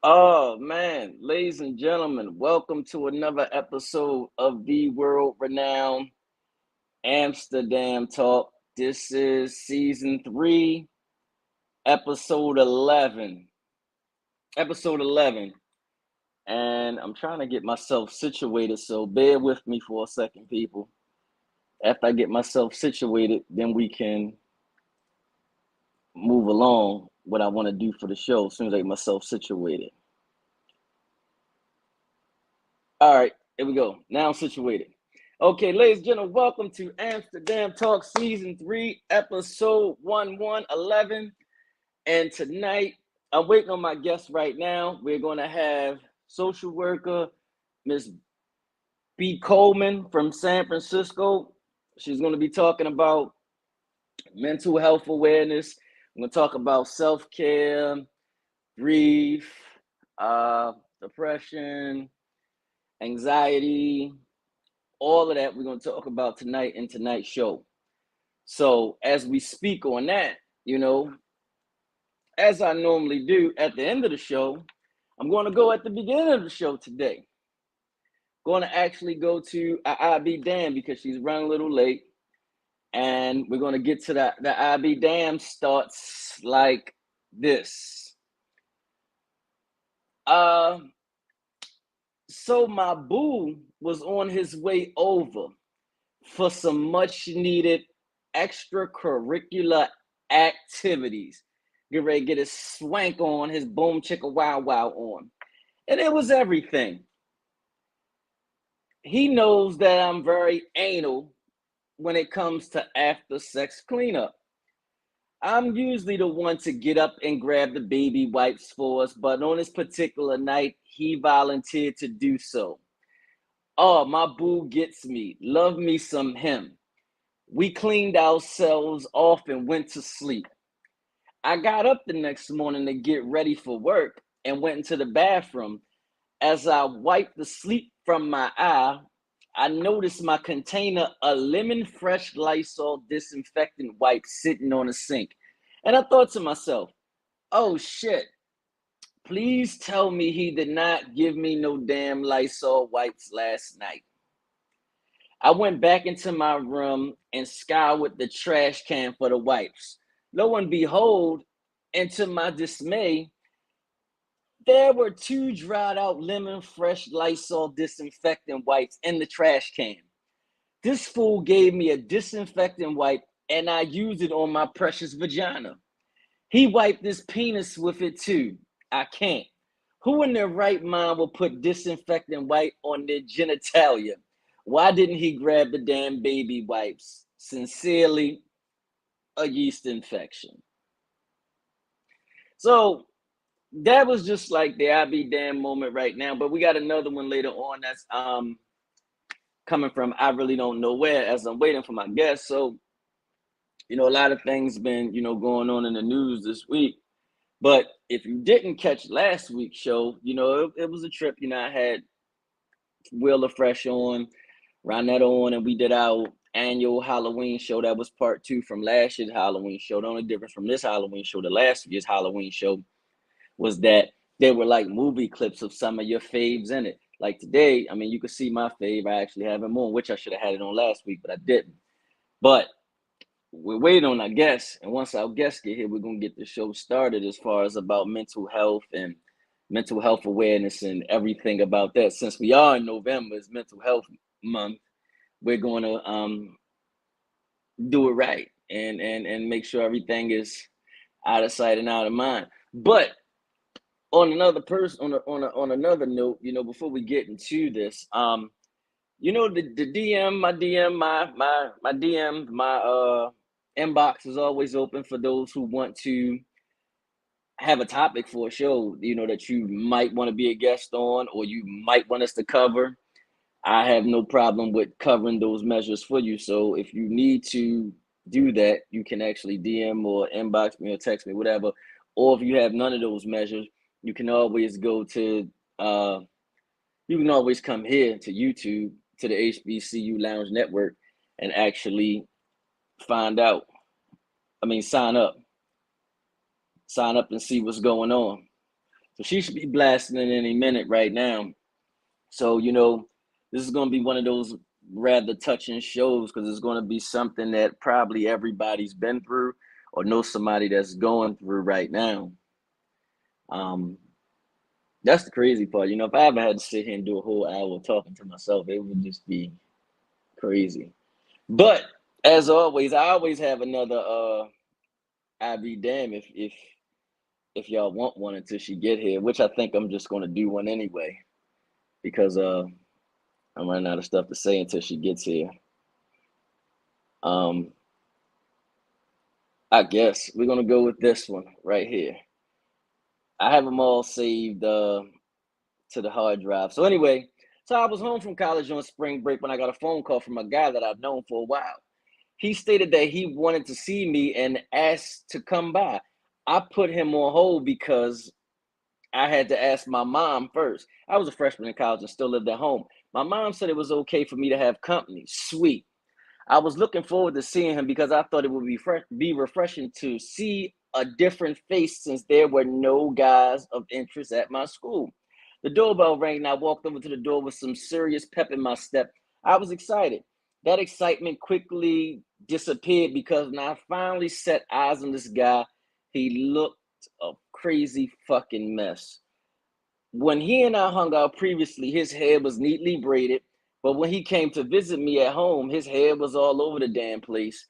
Oh man, ladies and gentlemen, welcome to another episode of the world renowned Amsterdam Talk. This is season 3, episode 11. Episode 11. And I'm trying to get myself situated, so bear with me for a second, people. After I get myself situated, then we can move along what I want to do for the show as soon as I get myself situated. All right, here we go. Now I'm situated. Okay, ladies and gentlemen, welcome to Amsterdam Talk Season 3, Episode 1111. And tonight, I'm waiting on my guest right now. We're going to have social worker Miss B. Coleman from San Francisco. She's going to be talking about mental health awareness. I'm going to talk about self-care, grief, depression, anxiety, all of that we're going to talk about tonight in tonight's show. So as we speak on that, as I normally do at the end of the show, I'm going to go at the beginning of the show today. Going to actually go to I be damned because she's running a little late. And we're going to get to the I be damned starts like this. So my boo was on his way over for some much needed extracurricular activities. Get ready to get his swank on, his boom chicka wow wow on. And it was everything. He knows that I'm very anal when it comes to after sex cleanup. I'm usually the one to get up and grab the baby wipes for us, but on this particular night, he volunteered to do so. Oh, my boo gets me. Love me some him. We cleaned ourselves off and went to sleep. I got up the next morning to get ready for work and went into the bathroom. As I wiped the sleep from my eye, I noticed my container of lemon fresh Lysol disinfectant wipes sitting on the sink. And I thought to myself, oh shit, please tell me he did not give me no damn Lysol wipes last night. I went back into my room and scoured the trash can for the wipes. Lo and behold, and to my dismay, there were 2 dried out lemon fresh Lysol disinfectant wipes in the trash can. This fool gave me a disinfectant wipe and I used it on my precious vagina. He wiped his penis with it too. I can't. Who in their right mind will put disinfectant wipe on their genitalia? Why didn't he grab the damn baby wipes? Sincerely, a yeast infection. So that was just like the I be damn moment right now. But we got another one later on that's coming from I really don't know where as I'm waiting for my guest. So, a lot of things been, going on in the news this week. But if you didn't catch last week's show, it was a trip. I had Wheeler Fresh on, Ronetta on, and we did our annual Halloween show. That was part 2 from last year's Halloween show. The only difference from this Halloween show to last year's Halloween show was that there were like movie clips of some of your faves in it. Like today, I mean, you could see my fave. I actually have him on, which I should have had it on last week, but I didn't. But we're waiting on our guests, and once our guests get here, we're gonna get the show started as far as about mental health and mental health awareness and everything about that. Since we are in November, it's Mental Health Month, we're going to do it right and make sure everything is out of sight and out of mind. But on another on another note, before we get into this, the DM, my DM, my inbox is always open for those who want to have a topic for a show, that you might want to be a guest on or you might want us to cover. I have no problem with covering those measures for you. So if you need to do that, you can actually DM or inbox me or text me, whatever. Or if you have none of those measures, you can always go to you can always come here to YouTube, to the HBCU Lounge Network, and actually find out. I mean, sign up and see what's going on. So she should be blasting it any minute right now. So, this is going to be one of those rather touching shows because it's going to be something that probably everybody's been through or knows somebody that's going through right now. Um, that's the crazy part. If I ever had to sit here and do a whole hour talking to myself, it would just be crazy. But as always, I always have another I be damn if y'all want one until she get here, which I think I'm just gonna do one anyway because I'm running out of stuff to say until she gets here. Um, I guess we're gonna go with this one right here. I have them all saved to the hard drive. So anyway, so I was home from college on spring break when I got a phone call from a guy that I've known for a while. He stated that he wanted to see me and asked to come by. I put him on hold because I had to ask my mom first. I was a freshman in college and still lived at home. My mom said it was okay for me to have company. Sweet. I was looking forward to seeing him because I thought it would be refreshing to see a different face since there were no guys of interest at my school. The doorbell rang and I walked over to the door with some serious pep in my step. I was excited. That excitement quickly disappeared because when I finally set eyes on this guy, he looked a crazy fucking mess. When he and I hung out previously, his hair was neatly braided, but when he came to visit me at home, his hair was all over the damn place,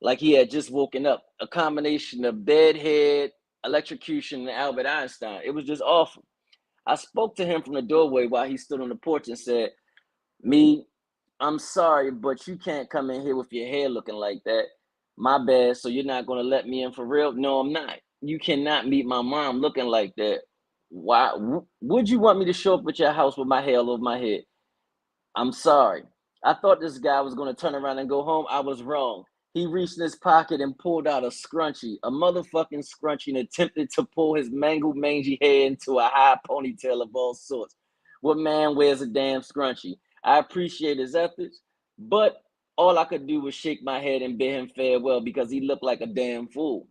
like he had just woken up. A combination of bedhead, electrocution, and Albert Einstein. It was just awful. I spoke to him from the doorway while he stood on the porch and said, "Me, I'm sorry, but you can't come in here with your hair looking like that. My bad. So you're not going to let me in for real?" "No, I'm not. You cannot meet my mom looking like that. Why would you want me to show up at your house with my hair all over my head?" "I'm sorry. I thought this guy was going to turn around and go home. I was wrong." He reached in his pocket and pulled out a scrunchie, a motherfucking scrunchie, and attempted to pull his mangled, mangy hair into a high ponytail of all sorts. What man wears a damn scrunchie? I appreciate his efforts, but all I could do was shake my head and bid him farewell because he looked like a damn fool.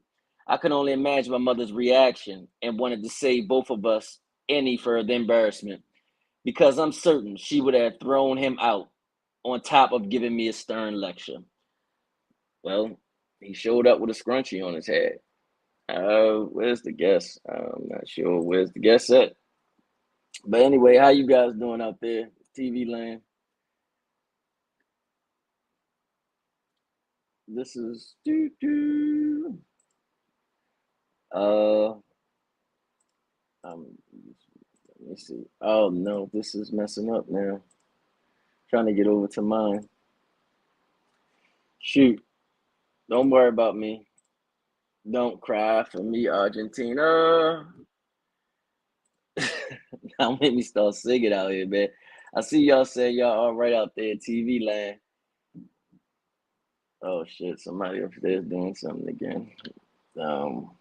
I could only imagine my mother's reaction and wanted to save both of us any further embarrassment because I'm certain she would have thrown him out on top of giving me a stern lecture. Well, he showed up with a scrunchie on his head. Where's the guest? I'm not sure where's the guest at. But anyway, how you guys doing out there, TV land? This is uh let me see. Oh no, this is messing up now. Trying to get over to mine. Shoot, don't worry about me. Don't cry for me, Argentina. Now make me start singing out here, man. I see y'all saying y'all all right out there in TV land. Oh shit, somebody up there is doing something again. Um,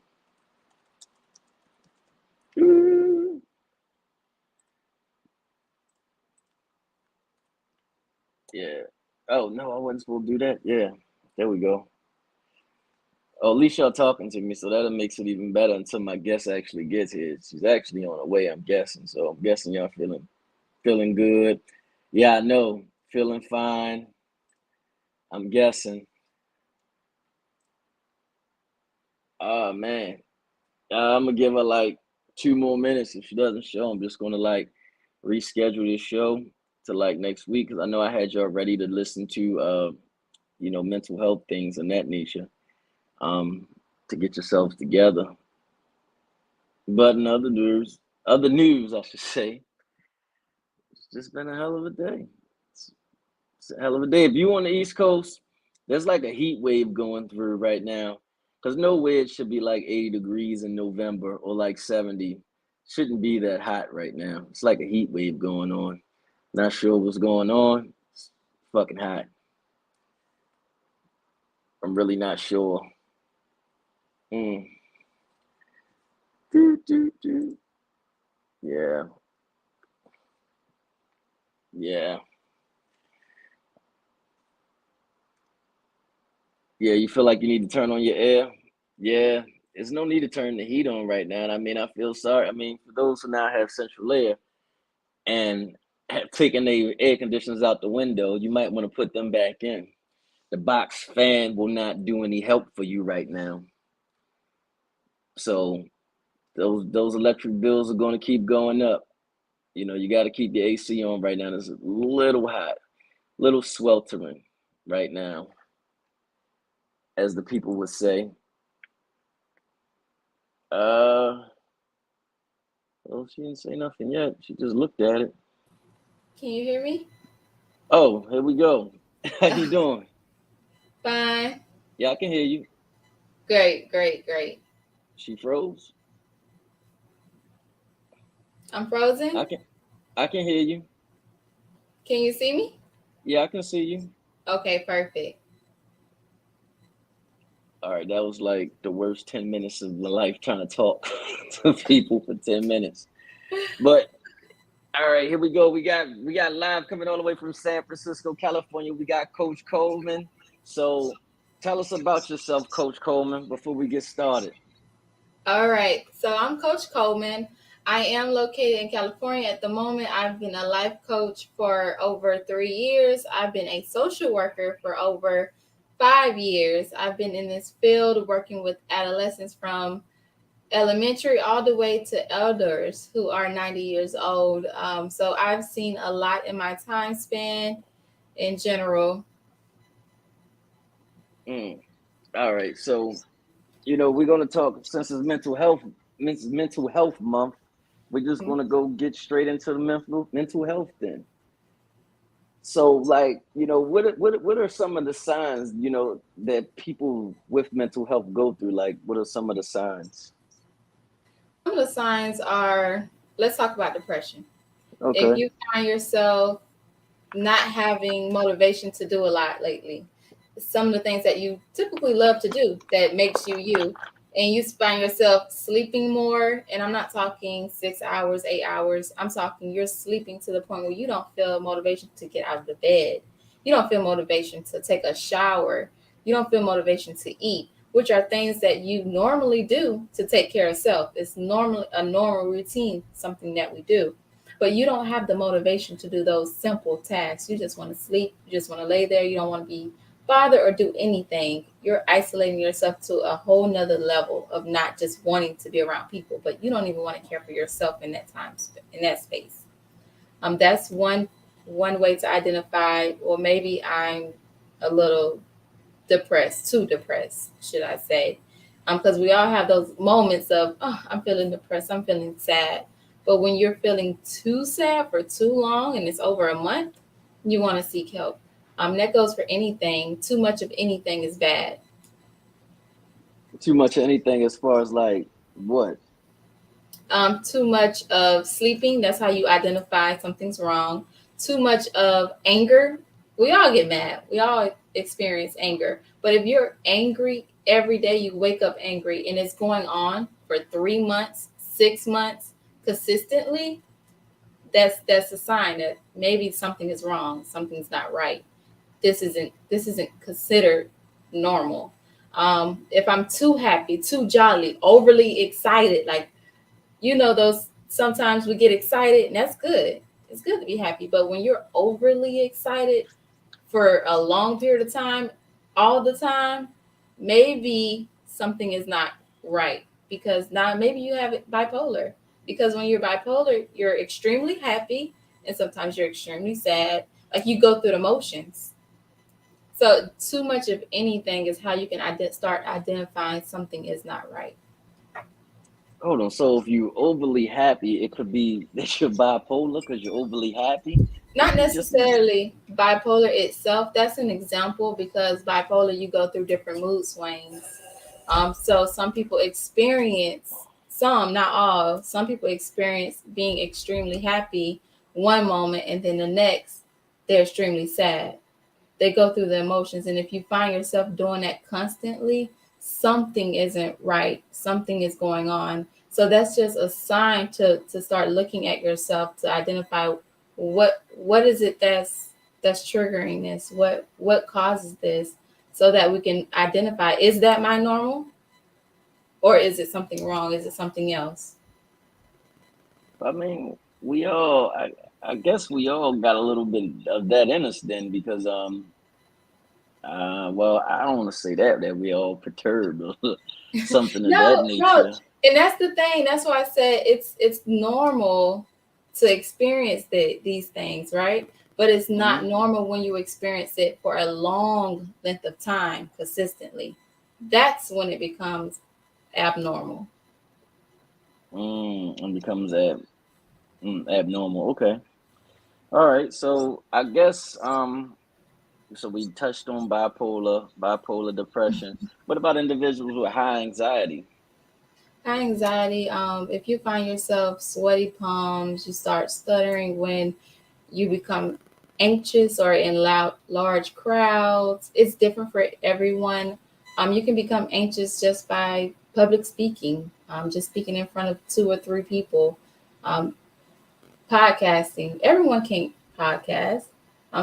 yeah. Oh no, I wasn't supposed to do that. Yeah, there we go. Oh, at least y'all talking to me, so that makes it even better until my guest actually gets here. She's actually on her way, I'm guessing. So I'm guessing y'all feeling good. Yeah, I know, feeling fine. I'm guessing. Oh man, I'm gonna give her like 2 more minutes. If she doesn't show, I'm just gonna like reschedule this show to like next week because I know I had y'all ready to listen to mental health things and that nature um to get yourselves together. But in other news, I should say, it's just been a hell of a day. It's, it's a hell of a day. If you on the East Coast, there's like a heat wave going through right now. Cause no way it should be like 80 degrees in November or like 70. Shouldn't be that hot right now. It's like a heat wave going on. Not sure what's going on. It's fucking hot. I'm really not sure. Mm. Do, do, do. Yeah, yeah, yeah. You feel like you need to turn on your air. Yeah, there's no need to turn the heat on right now. And I mean, I feel sorry. I mean, for those who now have central air and have taken their air conditioners out the window, you might want to put them back in. The box fan will not do any help for you right now. So those electric bills are going to keep going up. You know, you got to keep the AC on right now. It's a little hot, little sweltering right now, as the people would say. Well, she didn't say nothing yet. She just looked at it. Can you hear me? Oh, here we go. How you doing? Fine. Yeah, I can hear you. Great, great, great. She froze. I'm I frozen. can I can hear you. Can you see me? Yeah, I can see you. Okay, perfect. All right, that was like the worst 10 minutes of my life trying to talk to people for 10 minutes. But all right, here we go. We got live coming all the way from San Francisco, California. We got Coach Coleman. So tell us about yourself, Coach Coleman, before we get started. All right. So I'm Coach Coleman. I am located in California at the moment. I've been a life coach for over 3 years. I've been a social worker for over 5 years. I've been in this field working with adolescents from elementary all the way to elders who are 90 years old. So I've seen a lot in my time span in general. Mm. All right, so we're gonna talk since it's mental health month. We're just gonna go get straight into the mental health then. So, like, what are some of the signs that people with mental health go through? Like, what are some of the signs? Some of the signs are, let's talk about depression. If Okay. you find yourself not having motivation to do a lot lately, some of the things that you typically love to do that makes you you, and you find yourself sleeping more, and I'm not talking 6 hours, 8 hours, I'm talking you're sleeping to the point where you don't feel motivation to get out of the bed, you don't feel motivation to take a shower, you don't feel motivation to eat, which are things that you normally do to take care of self. It's normally a normal routine, something that we do, but you don't have the motivation to do those simple tasks. You just want to sleep. You just want to lay there. You don't want to be bothered or do anything. You're isolating yourself to a whole nother level of not just wanting to be around people, but you don't even want to care for yourself in that time, in that space. That's one way to identify, or maybe I'm a little depressed, too depressed, should I say. Because we all have those moments of, oh, I'm feeling depressed, I'm feeling sad. But when you're feeling too sad for too long and it's over a month, you want to seek help. That goes for anything. Too much of anything is bad. Too much of anything as far as like what? Too much of sleeping, that's how you identify something's wrong. Too much of anger, we all get mad. We all experience anger. But if you're angry every day, you wake up angry and it's going on for 3 months, 6 months consistently, that's a sign that maybe something is wrong, something's not right. This isn't considered normal. If I'm too happy, too jolly, overly excited, like, those sometimes we get excited and that's good. It's good to be happy, but when you're overly excited for a long period of time, all the time, maybe something is not right, because now maybe you have it bipolar, because when you're bipolar, you're extremely happy and sometimes you're extremely sad, like you go through the motions. So too much of anything is how you can start identifying something is not right. Hold on. So if you overly happy, it could be that you're bipolar because you're overly happy. Not You just ex- necessarily bipolar itself. That's an example, because bipolar, you go through different mood swings. So some people experience, some, not all, some people experience being extremely happy one moment and then the next they're extremely sad. They go through the emotions, and if you find yourself doing that constantly, something isn't right, something is going on. So that's just a sign to start looking at yourself to identify what is it that's triggering this, what causes this, so that we can identify, is that my normal? or is it something wrong? Is it something else? I mean, I guess we all got a little bit of that in us then, because well, I don't want to say that we all perturbed or something of that No, no, nature. and that's the thing. That's why I said it's normal to experience these things, right? But it's not Hmm. normal when you experience it for a long length of time consistently. That's when it becomes abnormal. And becomes abnormal. Okay. All right. So I guess so we touched on bipolar depression. What about individuals with high anxiety? High anxiety, if you find yourself sweaty palms, you start stuttering when you become anxious or in loud, large crowds. It's different for everyone. You can become anxious just by public speaking, just speaking in front of two or three people. Um, Podcasting, everyone can't podcast.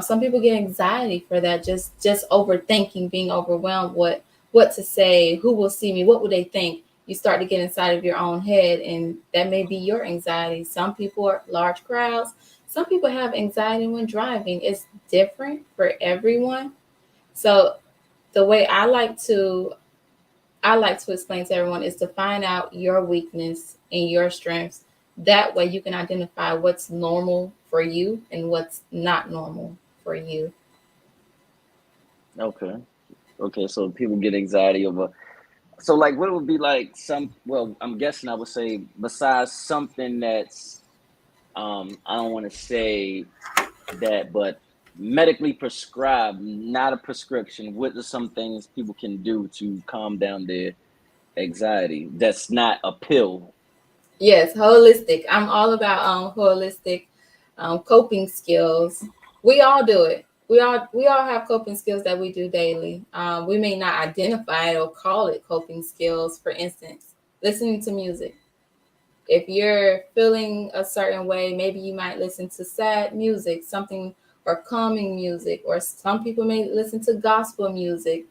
Some people get anxiety for that, just overthinking, being overwhelmed, what to say, who will see me, what will they think. You start to get inside of your own head, and that may be your anxiety. Some people are large crowds. Some people have anxiety when driving. It's different for everyone. So the way I like to explain to everyone is to find out your weakness and your strengths. That way you can identify what's normal for you and what's not normal for you. Okay. Okay. So people get anxiety over. So like, what would be like some? Well, I'm guessing I would say besides something that's I don't want to say that, but medically prescribed, not a prescription. What are some things people can do to calm down their anxiety? That's not a pill. Yes, holistic. I'm all about holistic coping skills. We all do it. We all have coping skills that we do daily. We may not identify it or call it coping skills. For instance, listening to music. If you're feeling a certain way, maybe you might listen to sad music, something or calming music, or some people may listen to gospel music,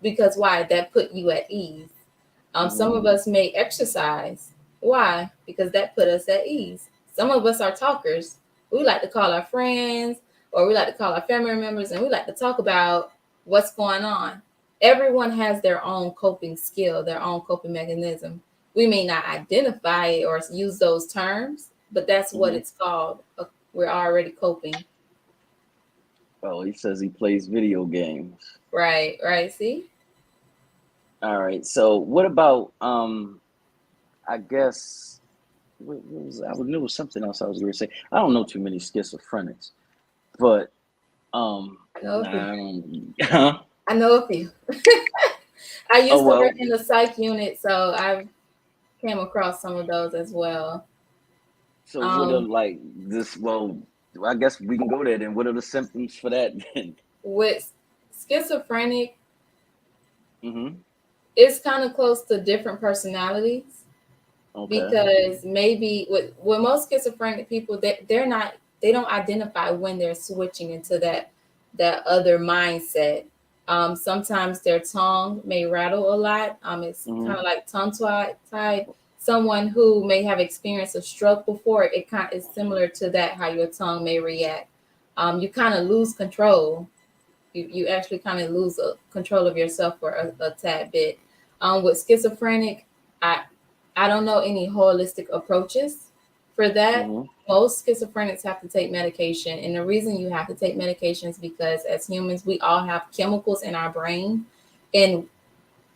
because why? That put you at ease. Some Hmm. of us may exercise. Why? Because that put us at ease. Some of us are talkers. We like to call our friends or we like to call our family members and we like to talk about what's going on. Everyone has their own coping skill, their own coping mechanism. We may not identify it or use those terms, but that's what Hmm. it's called. We're already coping. Oh, he says he plays video games. Right, right. See? All right. So what about I guess what was I knew it was something else I was going to say. I don't know too many schizophrenics, but I know a few. I don't. Huh? I know a few. I Oh used to work well. in the psych unit, so I came across some of those as well. So what are Um, like this? Well, I guess we can go there. Then what are the symptoms for that? Then? with schizophrenic, Hmm. it's kind of close to different personalities Okay. because maybe with most schizophrenic people, they don't identify when they're switching into that other mindset. Sometimes their tongue may rattle a lot. It's kind Hmm. of like tongue tied. Someone who may have experienced a stroke before, it kind is similar to that, how your tongue may react. You kind of lose control. You actually kind of lose control of yourself for a tad bit. With schizophrenic, I I don't know any holistic approaches for that. Hmm. Most schizophrenics have to take medication, and the reason you have to take medication is because as humans, we all have chemicals in our brain, and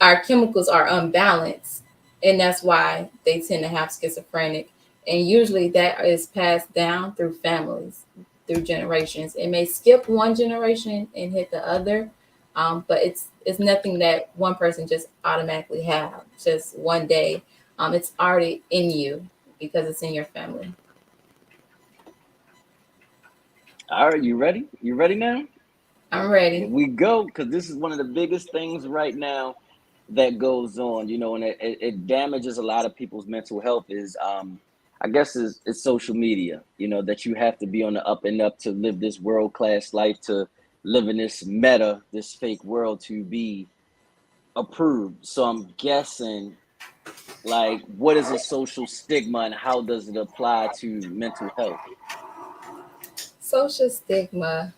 our chemicals are unbalanced, and that's why they tend to have schizophrenic. And usually, that is passed down through families, through generations. It may skip one generation and hit the other, but it's nothing that one person just automatically have just one day. It's already in you because it's in your family. All right, you ready? You ready now? I'm Here ready. we go, because this is one of the biggest things right now that goes on. And it damages a lot of people's mental health. Is I guess it's social media. That you have to be on the up and up to live this world class life, to live in this meta, this fake world, to be approved. So I'm guessing. like what is a social stigma and how does it apply to mental health? Social stigma.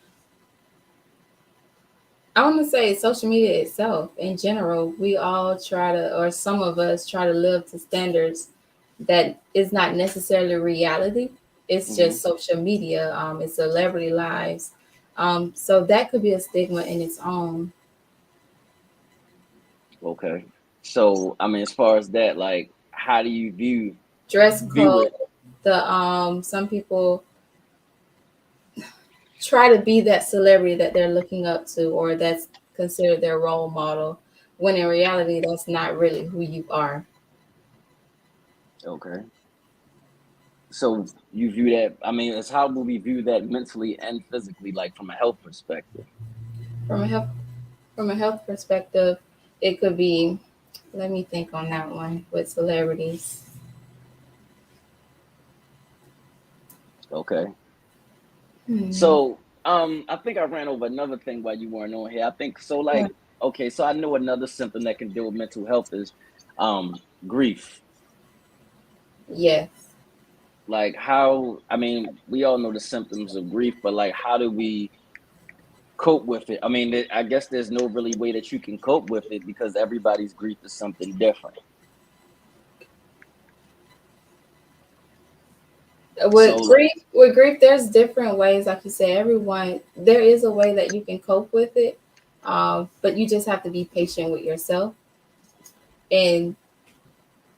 I want to say social media itself in general, we all try to, or some of us try to live to standards that is not necessarily reality. It's Hmm. just social media. It's celebrity lives. So that could be a stigma in its own. Okay. So, I mean, as far as that, like, how do you Dress view code. it? The some people try to be that celebrity that they're looking up to, or that's considered their role model, when in reality that's not really who you are. Okay. So you view that, I mean, it's how will we view that mentally and physically, like from a health perspective? From a health from a health perspective, it could be, let me think on that one with celebrities. Okay. Hmm. So, I think I ran over another thing while you weren't on here. I think so, Yeah. like, okay, so I know another symptom that can deal with mental health is grief. Yes. Like how, I mean, we all know the symptoms of grief, but like how do we cope with it? I mean, I guess there's no really way that you can cope with it because everybody's grief is something different. So, With grief, there's different ways. Like you say, everyone there is a way that you can cope with it, but you just have to be patient with yourself and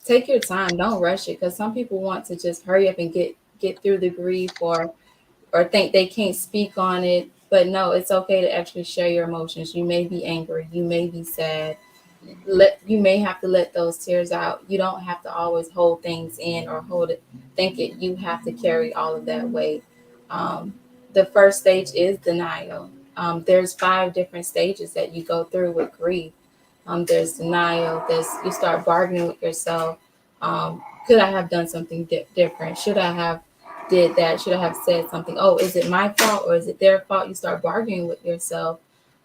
take your time. Don't rush it, because some people want to just hurry up and get through the grief, or think they can't speak on it. But no, it's okay to actually share your emotions. You may be angry, you may be sad. You may have to let those tears out. You don't have to always hold things in or hold it, think it. You have to carry all of that weight. Um, the first stage is denial. There's 5 different stages that you go through with grief. There's denial. There's you start bargaining with yourself. Could I have done something different? Should I have did that? Should I have said something? Oh, is it my fault or is it their fault? You start bargaining with yourself,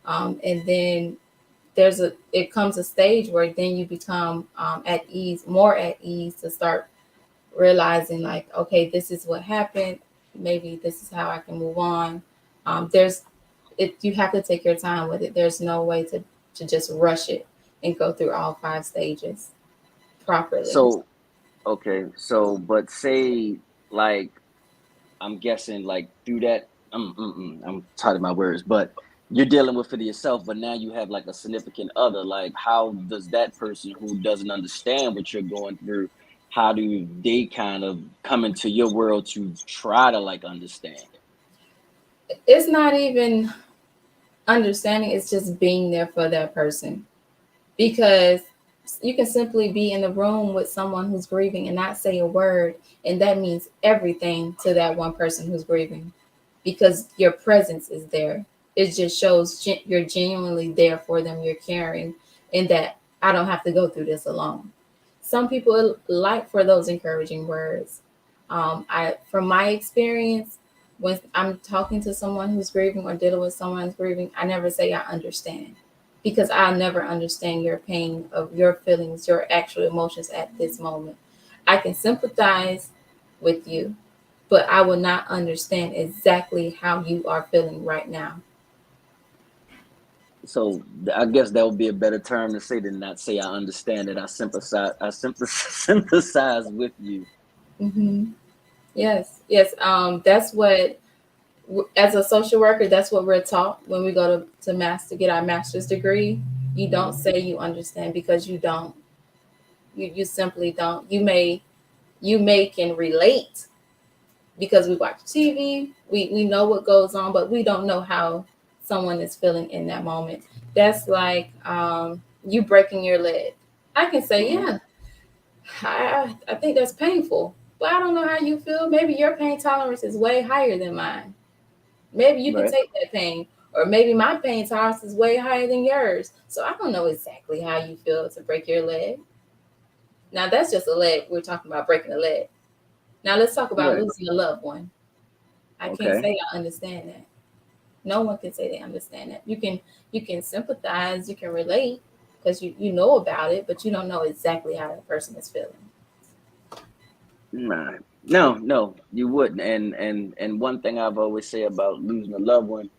and then it comes a stage where then you become at ease, more at ease, to start realizing like, okay, this is what happened. Maybe this is how I can move on. There's it. You have to take your time with it. There's no way to just rush it and go through all 5 stages properly. so okay, so but say like I'm guessing like through that, I'm tired of my words, but you're dealing with it yourself, but now you have like a significant other. Like, how does that person who doesn't understand what you're going through, how do they kind of come into your world to try to like understand it? It's not even understanding. It's just being there for that person, because you can simply be in the room with someone who's grieving and not say a word, and that means everything to that one person who's grieving, because your presence is there. It just shows you're genuinely there for them, you're caring, and that I don't have to go through this alone. Some people like for those encouraging words. I From my experience, when I'm talking to someone who's grieving or dealing with someone who's grieving, I never say I understand, because I'll never understand your pain, of your feelings, your actual emotions at this moment. I can sympathize with you, but I will not understand exactly how you are feeling right now. So I guess that would be a better term to say than not say I understand it. I sympathize. I sympathize with you. Hmm. Yes, yes. That's what, as a social worker, that's what we're taught when we go to master get our master's degree. You don't Hmm. say you understand, because you don't. You simply don't. You may can relate, because we watch TV, we know what goes on, but we don't know how someone is feeling in that moment. That's like you breaking your leg. I can say, Hmm. yeah, I think that's painful, but I don't know how you feel. Maybe your pain tolerance is way higher than mine. Maybe you can Right. take that pain, or maybe my pain tolerance is way higher than yours. So I don't know exactly how you feel to break your leg. Now that's just a leg. We're talking about breaking a leg. Now let's talk about Right. losing a loved one. I can't Okay. say I understand that. No one can say they understand that. You can sympathize, you can relate, because you know about it, but you don't know exactly how that person is feeling. Nah, no, you wouldn't. And one thing I've always say about losing a loved one,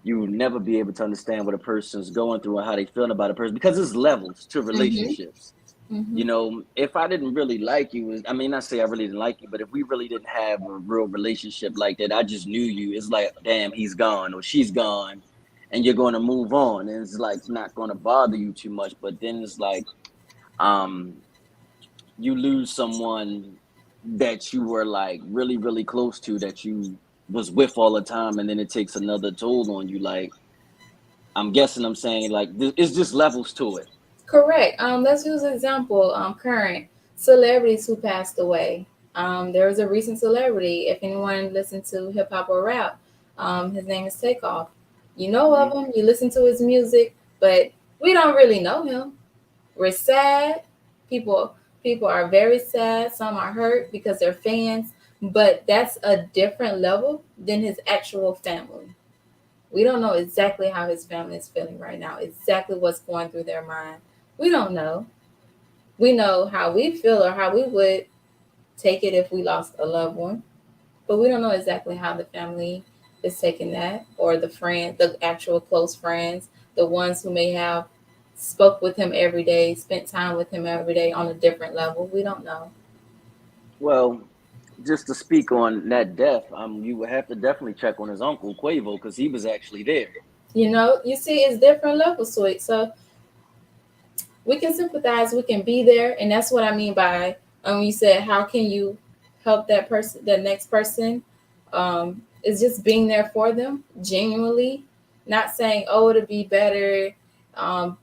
you will never be able to understand what a person's going through and how they feeling about a person because there's levels to Mm-hmm. relationships. Mm-hmm. If I didn't really like you, I mean, not say I really didn't like you, but if we really didn't have a real relationship like that, I just knew you. It's like, damn, he's gone or she's gone, and you're going to move on, and it's like it's not going to bother you too much. But then it's like, um, you lose someone that you were like really, really close to, that you was with all the time, and then it takes another toll on you. Like, I'm guessing, I'm saying, like, it's just levels to it. Correct. Let's use an example. Current celebrities who passed away. There was a recent celebrity. If anyone listened to hip hop or rap, his name is Takeoff. You know of Hmm. him. You listen to his music, but we don't really know him. We're sad. People people are very sad. Some are hurt because they're fans, but that's a different level than his actual family. We don't know exactly how his family is feeling right now, exactly what's going through their mind. We don't know. We know how we feel or how we would take it if we lost a loved one, but we don't know exactly how the family is taking that, or the friend, the actual close friends, the ones who may have spoke with him every day, spent time with him every day on a different level. We don't know. Well, just to speak on that death, you would have to definitely check on his uncle Quavo because he was actually there. You see, it's different levels to it. So we can sympathize, we can be there, and that's what I mean by you said, how can you help that person, the next person? Is just being there for them genuinely, not saying, oh, it'll be better. Um,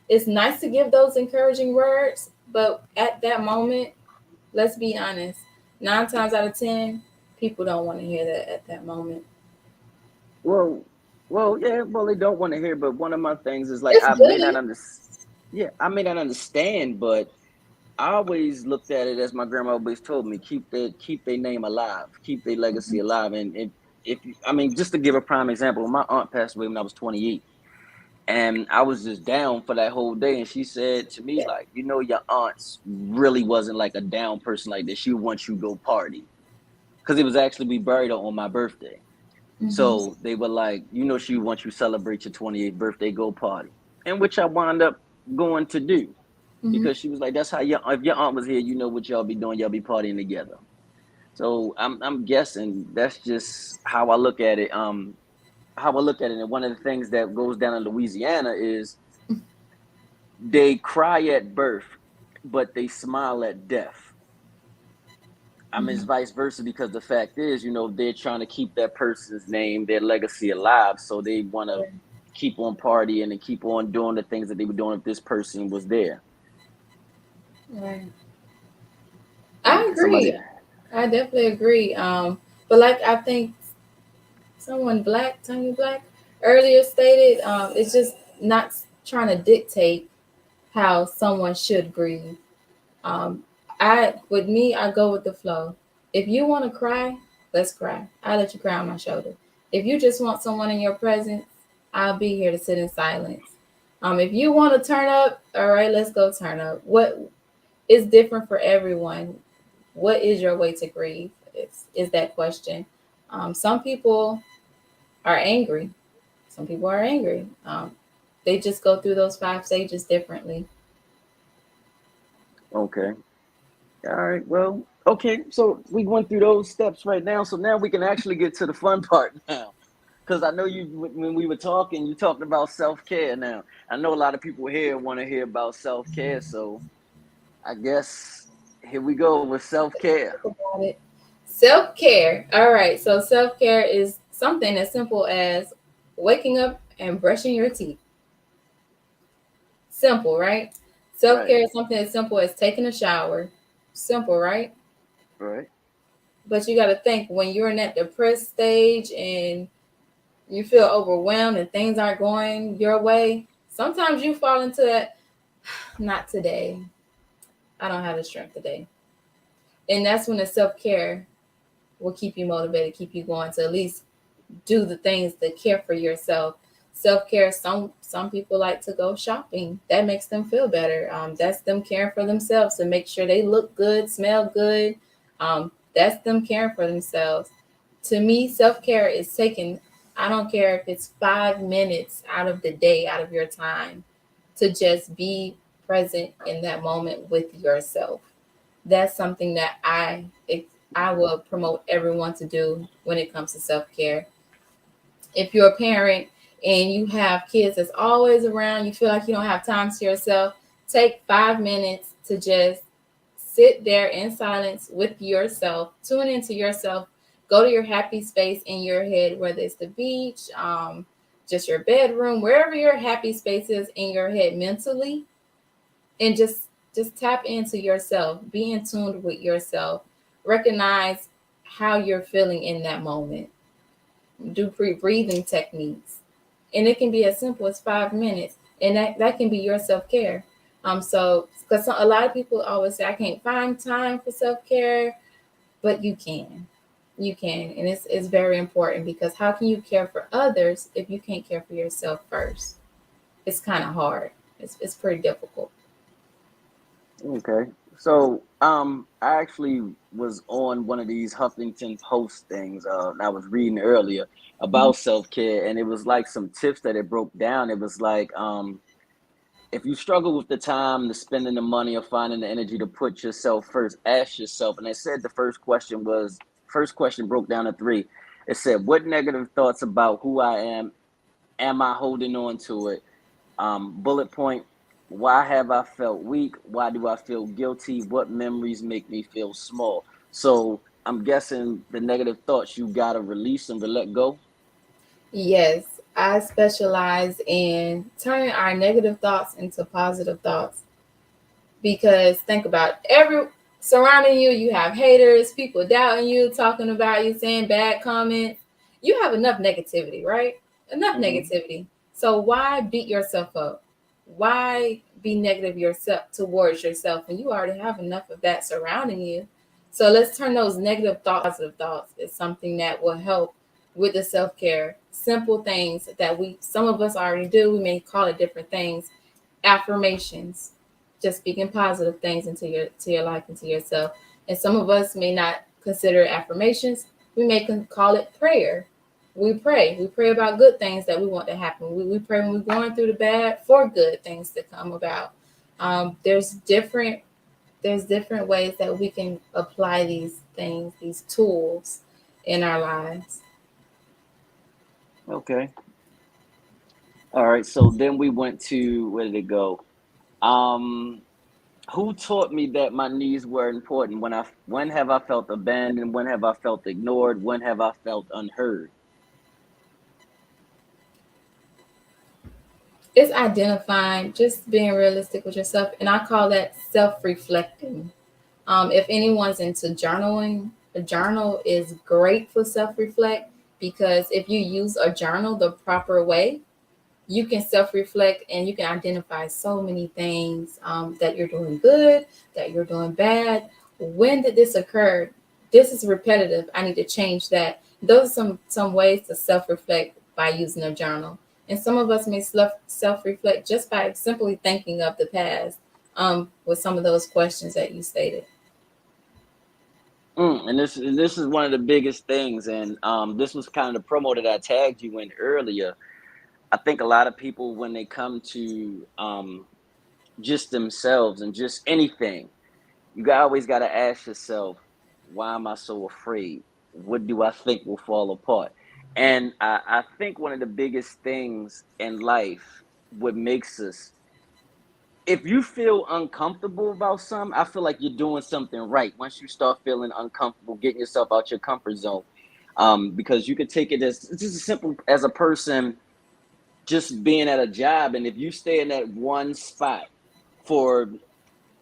it's nice to give those encouraging words, but at that moment, let's be honest, 9 times out of 10, people don't want to hear that at that moment. Well, yeah. Well, they don't want to hear, but one of my things is like It's good. Yeah, I may not understand, but I always looked at it as my grandma always told me: keep their name alive, keep their legacy alive. And I mean, just to give a prime example, my aunt passed away when I was 28, and I was just down for that whole day. And she said to me, like, your aunts really wasn't like a down person like that. She would want you to go party because it was actually we buried her on my birthday. Mm-hmm. So they were like, she would want you to celebrate your 28th birthday, go party, and which I wound up going to do Mm-hmm. because she was like, that's how if your aunt was here, you know what y'all be doing, y'all be partying together. So I'm guessing that's just how I look at it. And one of the things that goes down in Louisiana is they cry at birth, but they smile at death. I mean, it's Mm-hmm. vice versa because the fact is, they're trying to keep that person's name, their legacy alive. So they want to keep on partying and keep on doing the things that they were doing if this person was there. Right. I Somebody, agree. I definitely agree. But like I think someone black, Tony Black, earlier stated, it's just not trying to dictate how someone should grieve. Um, with me, I go with the flow. If you want to cry, let's cry. I let you cry on my shoulder. If you just want someone in your presence, I'll be here to sit in silence. If you want to turn up, all right, let's go turn up. What is different for everyone? What is your way to grieve? Is that question? Some people are angry. Some people are angry. They just go through those 5 stages differently. okay. All right. Well, okay. So we went through those steps right now. So now we can actually get to the fun part now. Because I know when we were talking, you talked about self care. Now I know a lot of people here want to hear about self care. So I guess here we go with self care. Talk about it. Self care. All right. So self care is something as simple as waking up and brushing your teeth. Simple, right? Self Right. care is something as simple as taking a shower. Simple, right? Right. But you got to think, when you're in that depressed stage and you feel overwhelmed and things aren't going your way, sometimes you fall into that, not today. I don't have the strength today. And that's when the self care will keep you motivated, keep you going to at least do the things to care for yourself. Self-care, some people like to go shopping. That makes them feel better. That's them caring for themselves to make sure they look good, smell good. That's them caring for themselves. To me, self-care is taking, I don't care if it's 5 minutes out of the day, out of your time, to just be present in that moment with yourself. That's something that I will promote everyone to do when it comes to self-care. If you're a parent and you have kids that's always around, you feel like you don't have time to yourself, take 5 minutes to just sit there in silence with yourself, tune into yourself, go to your happy space in your head, whether it's the beach, just your bedroom, wherever your happy space is in your head mentally, and just tap into yourself, be in tune with yourself, recognize how you're feeling in that moment, do breathing techniques, and it can be as simple as 5 minutes, and that can be your self-care. So because a lot of people always say I can't find time for self-care, but you can, and it's very important, because how can you care for others if you can't care for yourself first? It's kind of hard. It's pretty difficult. Okay. So, I actually was on one of these Huffington Post things, and I was reading earlier Mhm. about self-care, and it was like some tips that it broke down. It was like, if you struggle with the time, the spending the money, or finding the energy to put yourself first, ask yourself. And they said the first question broke down to three. It said, what negative thoughts about who I am I holding on to it? Bullet point, why have I felt weak? Why do I feel guilty? What memories make me feel small? So I'm guessing the negative thoughts you gotta release and to let go. Yes, I specialize in turning our negative thoughts into positive thoughts, because think about every surrounding you, you have haters, people doubting you, talking about you, saying bad comments. You have enough negativity, right? Enough Hmm. negativity. So why beat yourself up? Why be negative yourself towards yourself when you already have enough of that surrounding you? So let's turn those negative thoughts positive thoughts. Is something that will help with the self-care. Simple things that we some of us already do. We may call it different things. Affirmations, just speaking positive things into your life, into yourself. And some of us may not consider affirmations. We may call it prayer. We pray about good things that we want to happen. We pray when we're going through the bad for good things to come about. There's different ways that we can apply these things, these tools in our lives. Okay. All right. So then we went to where did it go? Um, who taught me that my needs were important? When have I felt abandoned? When have I felt ignored? When have I felt unheard? It's identifying, just being realistic with yourself, and I call that self-reflecting. If anyone's into journaling, a journal is great for self-reflect, because if you use a journal the proper way, you can self-reflect and you can identify so many things, that you're doing good, that you're doing bad. When did this occur? This is repetitive. I need to change that. Those are some ways to self-reflect by using a journal. And some of us may self-reflect just by simply thinking of the past, with some of those questions that you stated. And this is one of the biggest things, and this was kind of the promo that I tagged you in earlier. I think a lot of people, when they come to just themselves and just anything, always got to ask yourself, why am I so afraid? What do I think will fall apart? And I think one of the biggest things in life, what makes us, if you feel uncomfortable about something, I feel like you're doing something right. Once you start feeling uncomfortable, getting yourself out your comfort zone, because you could take it as it's just as simple as a person just being at a job, and if you stay in that one spot for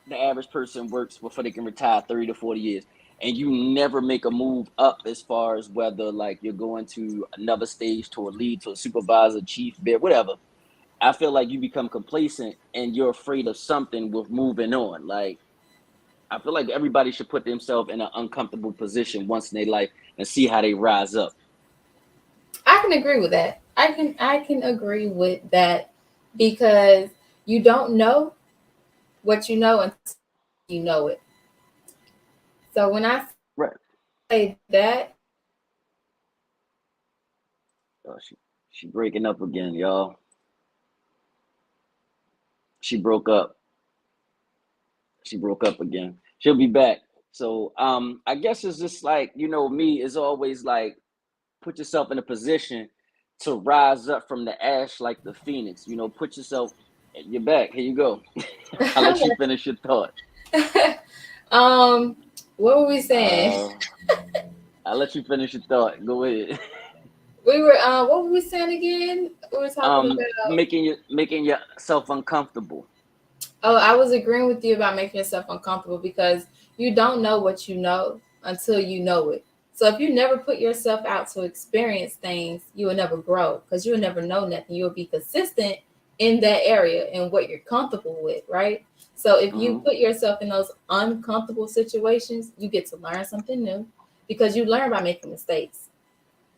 the average person works before they can retire 30 to 40 years, and you never make a move up as far as whether like you're going to another stage, to a lead, to a supervisor, chief, bid, whatever. I feel like you become complacent and you're afraid of something with moving on. Like, I feel like everybody should put themselves in an uncomfortable position once in their life and see how they rise up. I can agree with that. I can agree with that because you don't know what you know until you know it. So when I say that, Right. it's Oh, she breaking up again, y'all. She broke up. She broke up again. She'll be back. So I guess it's just like, me is always like put yourself in a position to rise up from the ash like the phoenix. Put yourself you're back. Here you go. I'll let you finish your thought. um, what were we saying? Uh I'll let you finish your thought. Go ahead. We were what were we saying again? We were talking about. Making yourself uncomfortable. Oh, I was agreeing with you about making yourself uncomfortable because you don't know what you know until you know it. So if you never put yourself out to experience things, you will never grow because you will never know nothing. You will be consistent in that area and what you're comfortable with, right? So if you Hmm. put yourself in those uncomfortable situations, you get to learn something new because you learn by making mistakes.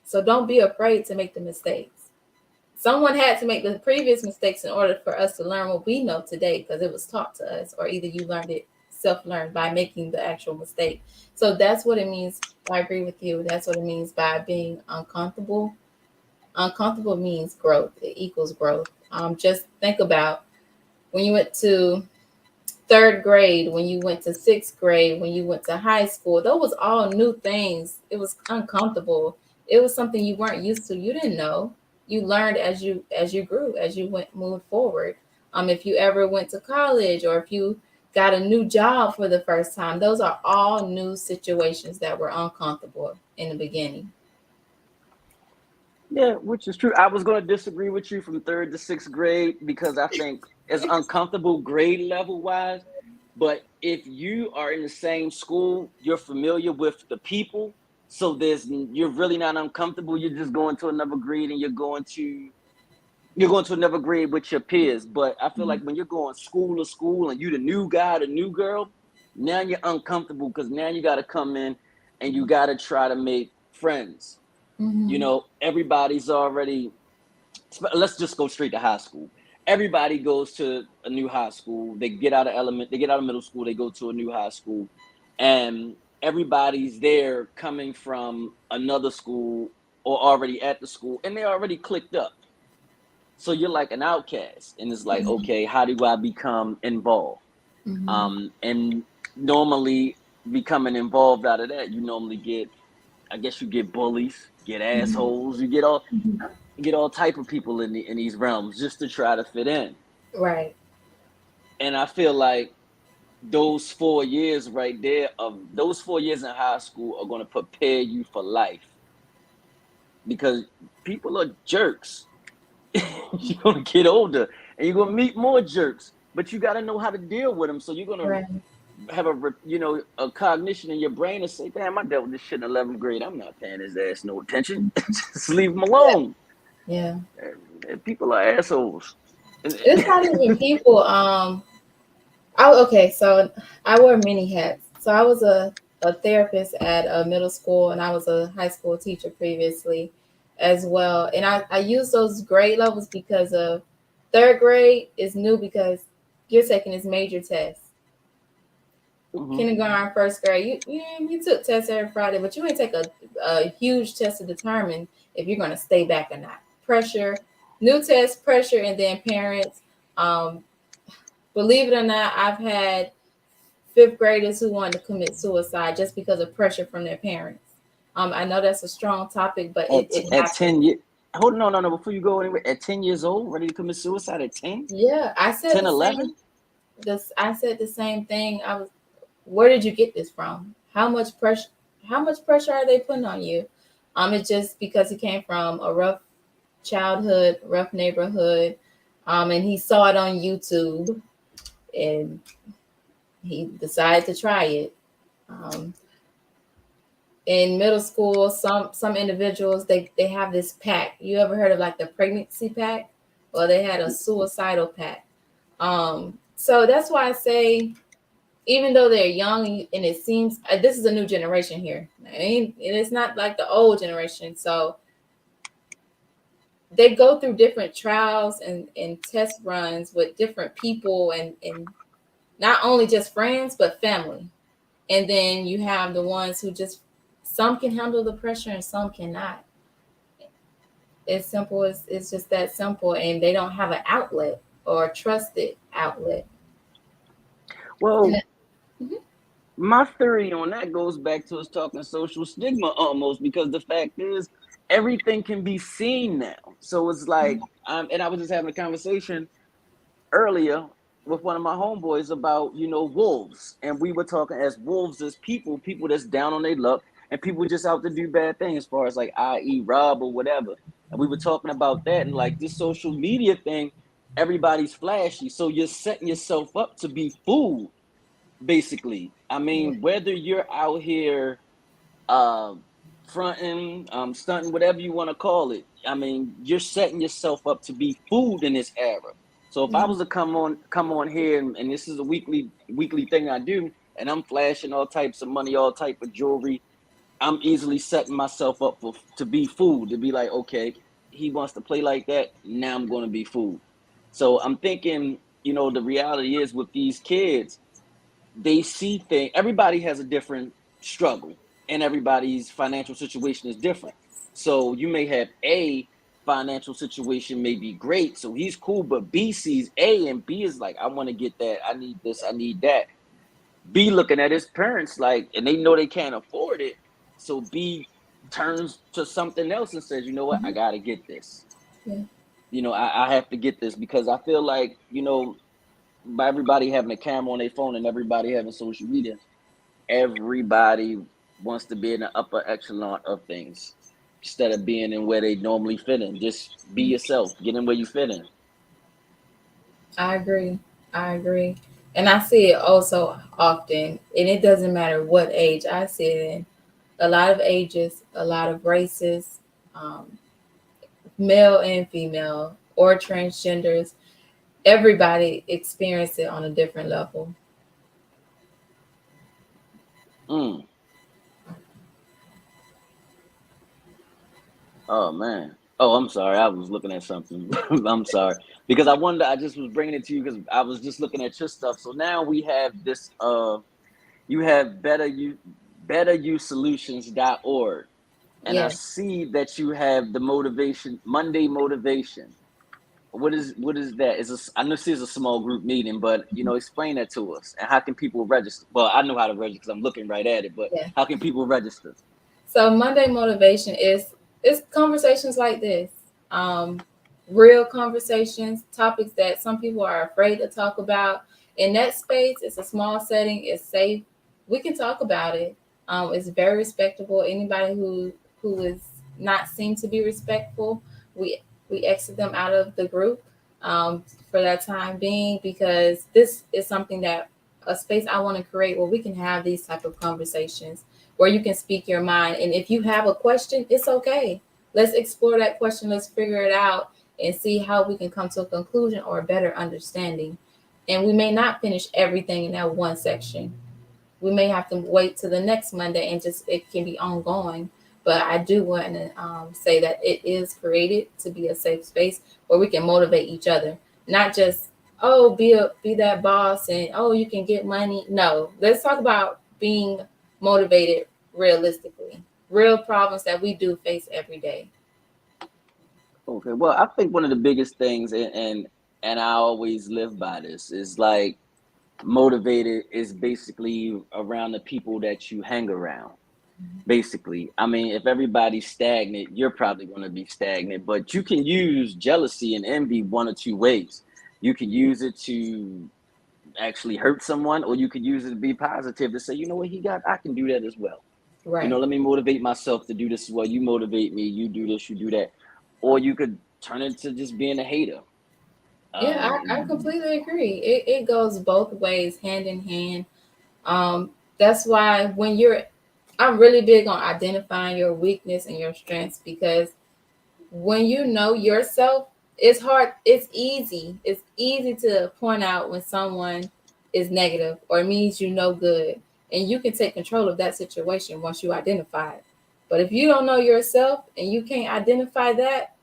So don't be afraid to make the mistakes. Someone had to make the previous mistakes in order for us to learn what we know today because it was taught to us, or either you learned it self-learned by making the actual mistake. So that's what it means. I agree with you. That's what it means by being uncomfortable. Uncomfortable means growth. It equals growth. Just think about when you went to third grade, when you went to sixth grade, when you went to high school. Those was all new things. It was uncomfortable. It was something you weren't used to. You didn't know. You learned as you grew, as you went moved forward. If you ever went to college or if you got a new job for the first time, those are all new situations that were uncomfortable in the beginning. Yeah, which is true. I was going to disagree with you from third to sixth grade because I think it's uncomfortable grade level wise. But if you are in the same school, you're familiar with the people. So you're really not uncomfortable. You're just going to another grade and you're going to another grade with your peers. But I feel like when you're going school to school and you the new guy, the new girl, now you're uncomfortable because now you got to come in and you got to try to make friends. Mm-hmm. Everybody's already, let's just go straight to high school. Everybody goes to a new high school. They get out of middle school, they go to a new high school, and everybody's there coming from another school or already at the school, and they already clicked up. So you're like an outcast, and it's like, okay, how do I become involved? Mm-hmm. And normally becoming involved out of that, you normally get, I guess you get bullies, get assholes, you get all type of people in these realms just to try to fit in. Right. And I feel like those 4 years right there, of those 4 years in high school, are going to prepare you for life because people are jerks. You're going to get older and you're going to meet more jerks, but you got to know how to deal with them. So you're going to Right. have a cognition in your brain to say, damn, I dealt with this shit in 11th grade. I'm not paying his ass no attention. Just leave him alone. Yeah. People are assholes. It's not even people. Okay, so I wear many hats. So I was a therapist at a middle school and I was a high school teacher previously as well. And I use those grade levels because of third grade is new because you're taking this major test. Mhm. Kindergarten, first grade, you took tests every Friday, but you ain't take a huge test to determine if you're gonna stay back or not. Pressure, new test, pressure, and then parents. Um, Believe it or not, I've had fifth graders who wanted to commit suicide just because of pressure from their parents. I know that's a strong topic, but it At happens. 10 years, hold on, no, before you go anywhere, at 10 years old, ready to commit suicide at 10, Yeah, I said 10, the same. 11. This I said the same thing. I was, where did you get this from? How much pressure? How much pressure are they putting on you? It's just because he came from a rough childhood, rough neighborhood, and he saw it on YouTube, and he decided to try it. Um, in middle school, some individuals they have this pack. You ever heard of like the pregnancy pack? Well, they had a suicidal pack. So that's why I say, even though they're young and it seems this is a new generation here, it's not like the old generation. So they go through different trials and test runs with different people and not only just friends but family. And then you have the ones who just, some can handle the pressure and some cannot. It's simple as, it's just that simple, and they don't have an outlet or a trusted outlet. And Well, mhm, my theory on that goes back to us talking social stigma almost, because the fact is everything can be seen now. So it's like, and I was just having a conversation earlier with one of my homeboys about, wolves, and we were talking as wolves as people that's down on their luck, and people just out to do bad things, as far as like i.e. rob or whatever. And we were talking about that, and like this social media thing, everybody's flashy, so you're setting yourself up to be fooled, basically. I yeah, mean, whether you're out here uh, fronting, stunting, whatever you want to call it. I mean, you're setting yourself up to be fooled in this era. So if I yeah, was to come on here, and this is a weekly thing I do, and I'm flashing all types of money, all type of jewelry, I'm easily setting myself up to be fooled. To be like, okay, he wants to play like that. Now I'm going to be fooled. So I'm thinking, the reality is with these kids, they see things. Everybody has a different struggle, and everybody's financial situation is different. So you may have a financial situation may be great, so he's cool, but B sees A, and B is like, I want to get that, I need this, I need that. B looking at his parents like, and they know they can't afford it, so B turns to something else and says, you know what, I mhm, gotta get this. yeah. I have to get this, because I feel like, by everybody having a camera on their phone and everybody having social media, everybody wants to be in the upper echelon of things instead of being in where they normally fit in. Just be yourself, get in where you fit in. I agree. I agree. And I see it also often, and it doesn't matter what age. I see it in a lot of ages, a lot of races, um, male and female, or transgenders. Everybody experience it on a different level. Mm. Oh man. Oh, I'm sorry. I was looking at something. I'm sorry, because I wonder. I just was bringing it to you because I was just looking at your stuff. So now we have this. You have betteryouSolutions.org, and I Yes. see that you have the motivation Monday motivation. What is that? I know this is a small group meeting, but explain that to us. And how can people register? Well, I know how to register because I'm looking right at it, but Yeah. how can people register? So Monday motivation is conversations like this, um, real conversations, topics that some people are afraid to talk about. In that space, it's a small setting, it's safe. We can talk about it. It's very respectable. Anybody who is not seen to be respectful, we we exit them out of the group um, for that time being, because this is something that, a space I want to create where we can have these type of conversations where you can speak your mind. And if you have a question, it's okay. Let's explore that question. Let's figure it out and see how we can come to a conclusion or a better understanding. And we may not finish everything in that one section. We may have to wait to the next Monday and just, it can be ongoing. But I do want to say that it is created to be a safe space where we can motivate each other, not just, oh, be that boss and oh, you can get money. No, let's talk about being motivated realistically, real problems that we do face every day. Okay. Well, I think one of the biggest things, and I always live by this, is like motivated is basically around the people that you hang around. Basically, I mean, if everybody's stagnant, you're probably going to be stagnant. But you can use jealousy and envy one or two ways. You can use it to actually hurt someone, or you could use it to be positive, to say, you know what, I can do that as well. Right. Let me motivate myself to do this as well. You motivate me, you do this, you do that. Or you could turn it to just being a hater. Yeah, Um, I completely agree. It goes both ways, hand in hand. That's why when you're, I'm really big on identifying your weakness and your strengths, because when you know yourself, it's hard, it's easy to point out when someone is negative or means you no good, and you can take control of that situation once you identify it. But if you don't know yourself and you can't identify that,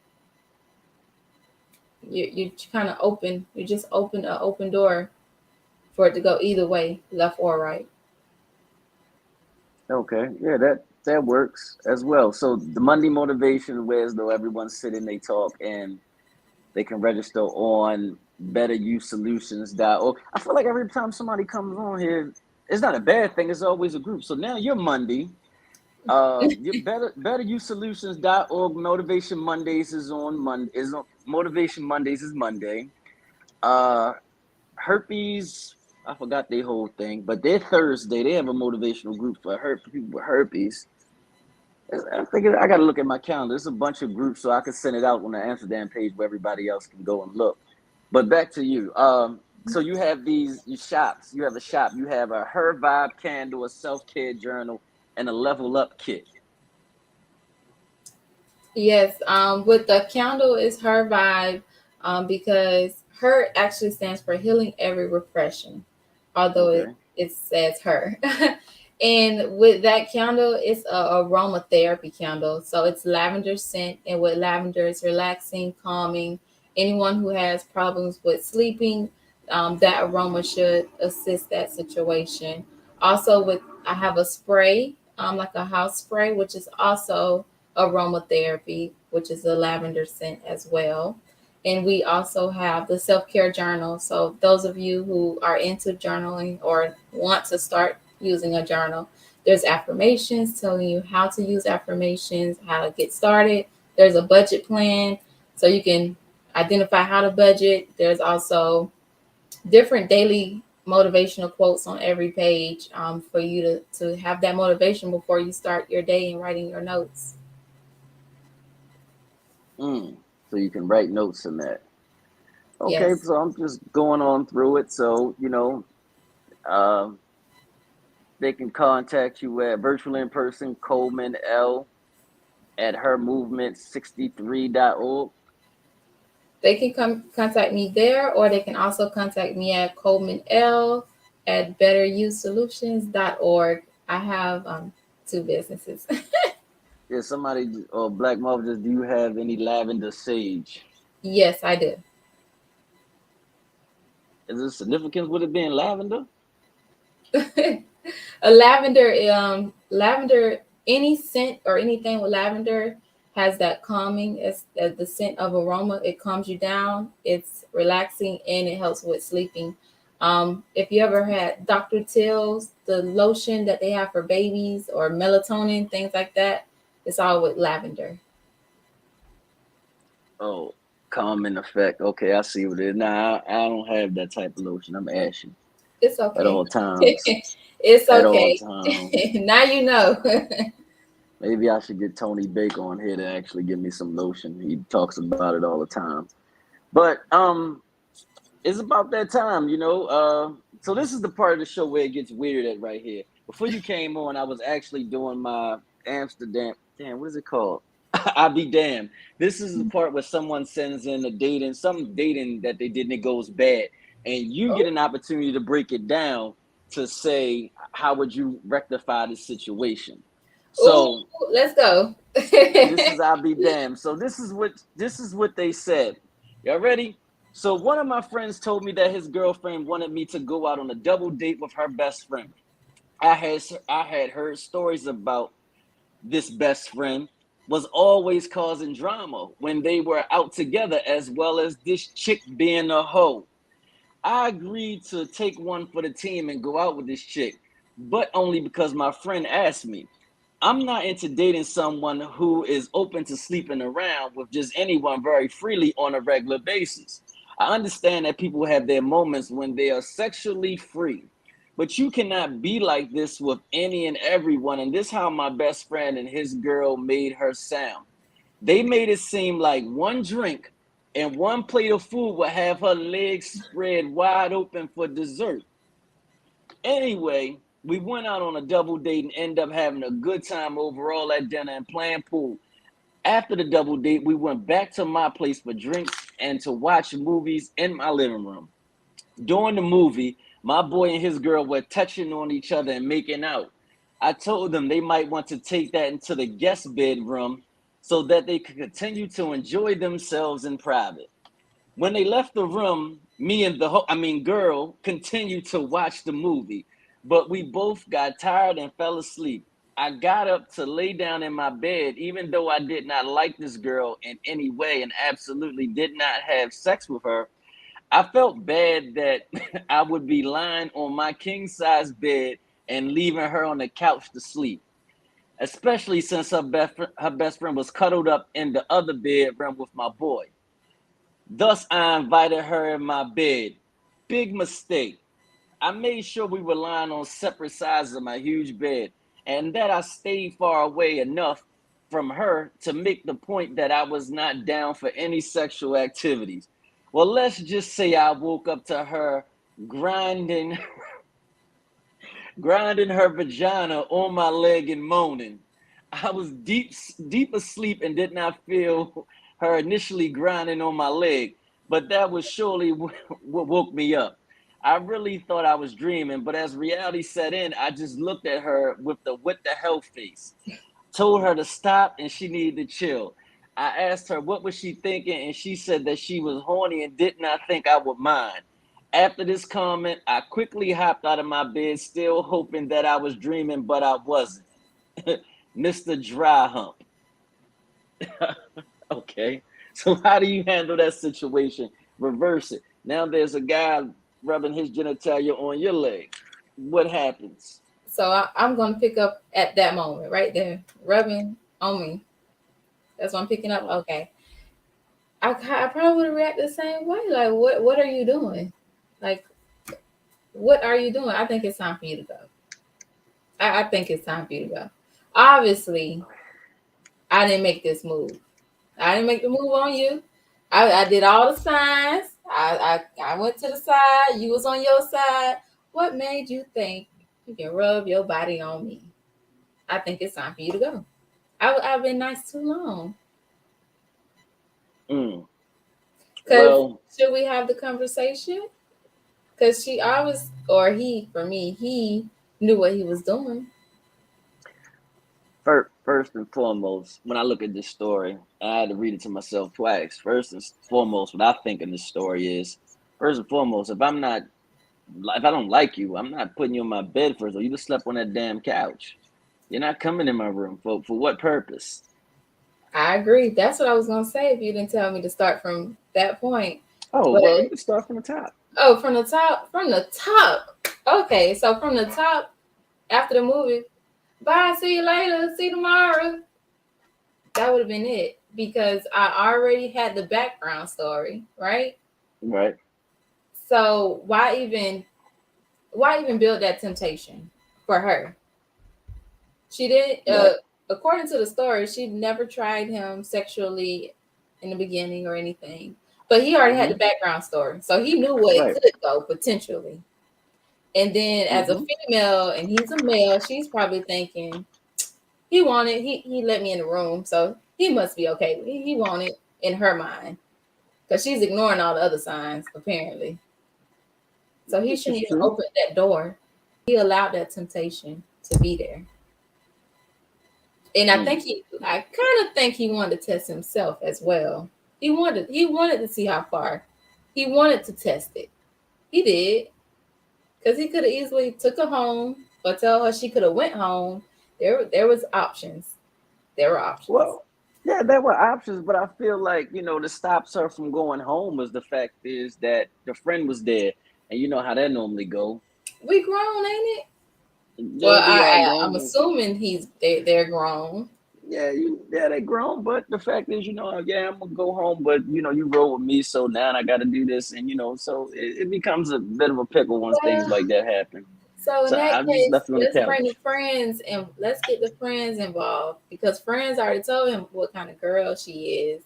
You kind of open. You just open an open door for it to go either way, left or right. Okay, yeah, that works as well. So the Monday motivation, whereas though everyone's sitting, they talk, and they can register on betteryouSolutions.org. I feel like every time somebody comes on here, it's not a bad thing. It's always a group. So now you're Monday. Your betteryouSolutions.org. Motivation Mondays is on Monday. Motivation Mondays is Monday. Uh, Herpes. I forgot their whole thing, but they're Thursday. They have a motivational group for people with herpes. I think I got to look at my calendar. There's a bunch of groups, so I can send it out on the Amsterdam page where everybody else can go and look. But back to you. So you have these shops. You have a shop. You have a Her Vibe candle, a self care journal, and a Level Up kit. Yes, with the candle is her vibe, because her actually stands for healing every repression, although Okay. it says her. And with that candle, it's a aromatherapy candle. So it's lavender scent, and with lavender, it's relaxing, calming. Anyone who has problems with sleeping, that aroma should assist that situation. Also, with I have a spray, like a house spray, which is also aromatherapy, which is a lavender scent as well. And we also have the self care journal. So, those of you who are into journaling or want to start using a journal, there's affirmations telling you how to use affirmations, how to get started. There's a budget plan so you can identify how to budget. There's also different daily motivational quotes on every page, for you to have that motivation before you start your day and writing your notes. So you can write notes in that. Okay, Yes. so I'm just going on through it. So, um, they can contact you at virtual in person Coleman L at hermovement63.org. They can come contact me there, or they can also contact me at Coleman L at betteryouSolutions.org. I have two businesses. Yeah, somebody or Black Marvel, just do you have any lavender sage? Yes, I do. Is there significance with it being lavender? A lavender, any scent or anything with lavender has that calming. It's the scent of aroma. It calms you down. It's relaxing and it helps with sleeping. If you ever had Dr. Till's, the lotion that they have for babies, or melatonin, things like that, it's all with lavender. Oh, calming effect. Okay, I see what it is. Nah, I don't have that type of lotion. I'm ashy It's at okay. all times. It's At all okay. times. Now you know. Maybe I should get Tony Baker on here to actually give me some lotion. He talks about it all the time. But it's about that time, so this is the part of the show where it gets weird at right here. Before you came on, I was actually doing my Amsterdam. Damn, what is it called? I be damned. This is the part where someone sends in some dating that they did and it goes bad, and you get Oh, an opportunity to break it down to say how would you rectify this situation. ooh, So let's go. this is I'll be damned. So this is what they said. Y'all ready? So one of my friends told me that his girlfriend wanted me to go out on a double date with her best friend. I had heard stories about this best friend was always causing drama when they were out together, as well as this chick being a hoe. I agreed to take one for the team and go out with this chick, but only because my friend asked me. I'm not into dating someone who is open to sleeping around with just anyone very freely on a regular basis. I understand that people have their moments when they are sexually free, but you cannot be like this with any and everyone. And this is how my best friend and his girl made her sound. They made it seem like one drink and one plate of food would have her legs spread wide open for dessert. Anyway, we went out on a double date and ended up having a good time overall at dinner and playing pool. After the double date, we went back to my place for drinks and to watch movies in my living room. During the movie, my boy and his girl were touching on each other and making out. I told them they might want to take that into the guest bedroom so that they could continue to enjoy themselves in private. When they left the room, me and girl continued to watch the movie, but we both got tired and fell asleep. I got up to lay down in my bed, even though I did not like this girl in any way and absolutely did not have sex with her. I felt bad that I would be lying on my king size bed and leaving her on the couch to sleep, especially since her best friend was cuddled up in the other bedroom with my boy. Thus, I invited her in my bed. Big mistake. I made sure we were lying on separate sides of my huge bed and that I stayed far away enough from her to make the point that I was not down for any sexual activities. Well, let's just say I woke up to her grinding grinding her vagina on my leg and moaning. I was deep asleep and did not feel her initially grinding on my leg, but that was surely what woke me up. I really thought I was dreaming, but as reality set in, I just looked at her with the what the hell face, told her to stop and she needed to chill. I asked her what was she thinking, and she said that she was horny and did not think I would mind. After this comment, I quickly hopped out of my bed, still hoping that I was dreaming, but I wasn't. Mr. Dry Hump. Okay. So how do you handle that situation? Reverse it. Now there's a guy rubbing his genitalia on your leg. What happens? So I'm going to pick up at that moment right there, rubbing on me. That's what I'm picking up. Okay. I probably would have reacted the same way. Like, what are you doing? Like, what are you doing? I think it's time for you to go. I think it's time for you to go. Obviously, I didn't make this move. I didn't make the move on you. I did all the signs. I went to the side. You was on your side. What made you think you can rub your body on me? I think it's time for you to go. I've been nice too long. Mm. Because Well, should we have the conversation? Because she always, or he, for me, he knew what he was doing. first and foremost, when I look at this story, I had to read it to myself twice. First and foremost, what I think in this story is, first and foremost, if I don't like you, I'm not putting you in my bed first. Or you just slept on that damn couch. You're not coming in my room for what purpose? I agree. That's what I was gonna say if you didn't tell me to start from that point. Oh But well, you can start from the top. oh, from the top, from the top. Okay, so from the top after the movie, bye, see you later, see you tomorrow. That would have been it because I already had the background story, right? Right, So why even build that temptation for her? She did right. according to the story, she never tried him sexually in the beginning or anything. But he already had the Mm-hmm. background story. So he knew what it Right. could go potentially. And then as a Mm-hmm. female and he's a male, she's probably thinking, he let me in the room, so he must be okay. He wanted in her mind. Because she's ignoring all the other signs, apparently. So he This is shouldn't even true. open that door. He allowed that temptation to be there. And Mm. I kind of think he wanted to test himself as well. He wanted to see how far. He wanted to test it. He did. Because he could have easily took her home or tell her she could have went home. There was options. There were options. Well, yeah, there were options, but I feel like that stops her from going home is the fact is that the friend was there, and you know how that normally go. We grown, ain't it? Well, Yeah, we are I'm grown. assuming they're grown. Yeah, they grown, but the fact is, yeah, I'm gonna go home, but you roll with me, so now I got to do this, and so it becomes a bit of a pickle once things Well, like that happen. so in So that I just case, left you on the let's bring the couch. friends and let's get the friends involved because friends already told him what kind of girl she is.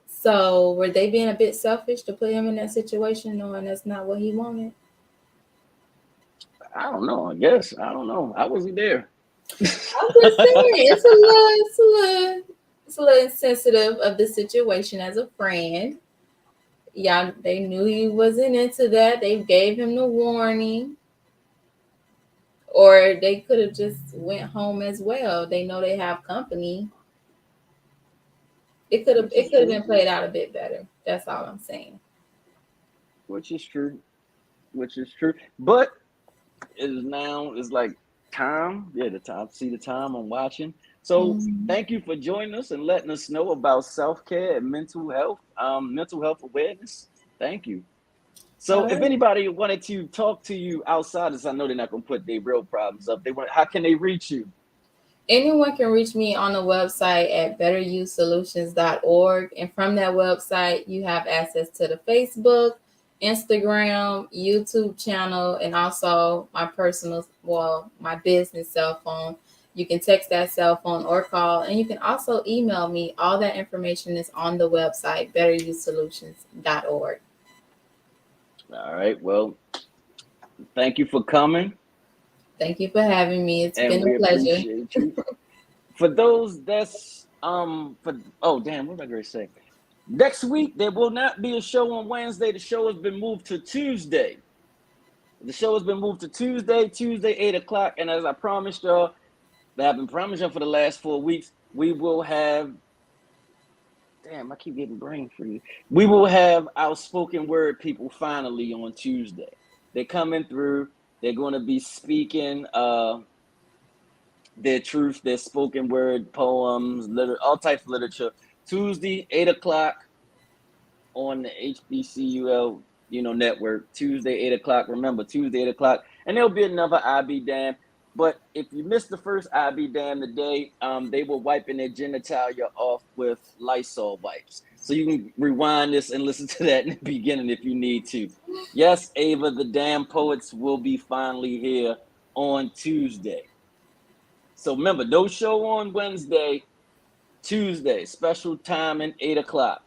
So were they being a bit selfish to put him in that situation, knowing that's not what he wanted? I don't know. I guess I don't know. I wasn't there. I'm just saying, it's a little insensitive of the situation as a friend. Yeah, they knew he wasn't into that. They gave him the warning, or they could have just went home as well. They know they have company. It could have This is it could have true. been played out a bit better. That's all I'm saying. which is true, which is true. But it is now is like time. Yeah, the time. See the time I'm watching. So Mhm. thank you for joining us and letting us know about self-care and mental health awareness. Thank you. So All if right. anybody wanted to talk to you outside of this, I know they're not gonna put their real problems up. They want how can they reach you? Anyone can reach me on the website at betteryouthsolutions.org. And from that website, you have access to the Facebook, Instagram, YouTube channel, and also my personal, well, my business cell phone. You can text that cell phone or call, and you can also email me. All that information is on the website, betteryouthsolutions.org. All right. Well, thank you for coming, Thank you for having me. It's and been a we pleasure. appreciate you. For those that's for oh damn, what am I gonna say? Next week there will not be a show on Wednesday. The show has been moved to Tuesday. The show has been moved to Tuesday, 8 o'clock. And as I promised y'all, that I've been promising y'all for the last 4 weeks, we will have damn, I keep getting brain freeze. We will have our spoken word people finally on Tuesday. They're coming through. They're going to be speaking their truth, their spoken word, poems, all types of literature. Tuesday, 8 o'clock on the HBCUL, network. Tuesday, 8 o'clock. Remember, Tuesday, 8 o'clock, and there'll be another I Be Damn. But if you missed the first I Be Damn today, they were wiping their genitalia off with Lysol wipes. So you can rewind this and listen to that in the beginning if you need to. Yes, Ava, the damn poets will be finally here on Tuesday. So remember, no show on Wednesday, Tuesday, special time at 8 o'clock.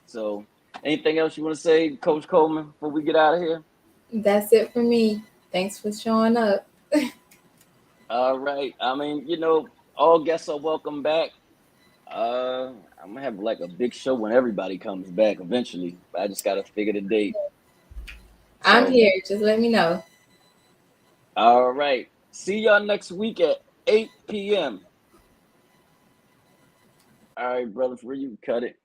So, anything else you want to say, Coach Coleman, before we get out of here? That's it for me. Thanks for showing up. All right. I mean, all guests are welcome back. I'm gonna have like a big show when everybody comes back eventually. I just gotta figure the date. I'm So, here. Just let me know. all right. See y'all next week at 8 p.m. All right, brother, for you, cut it.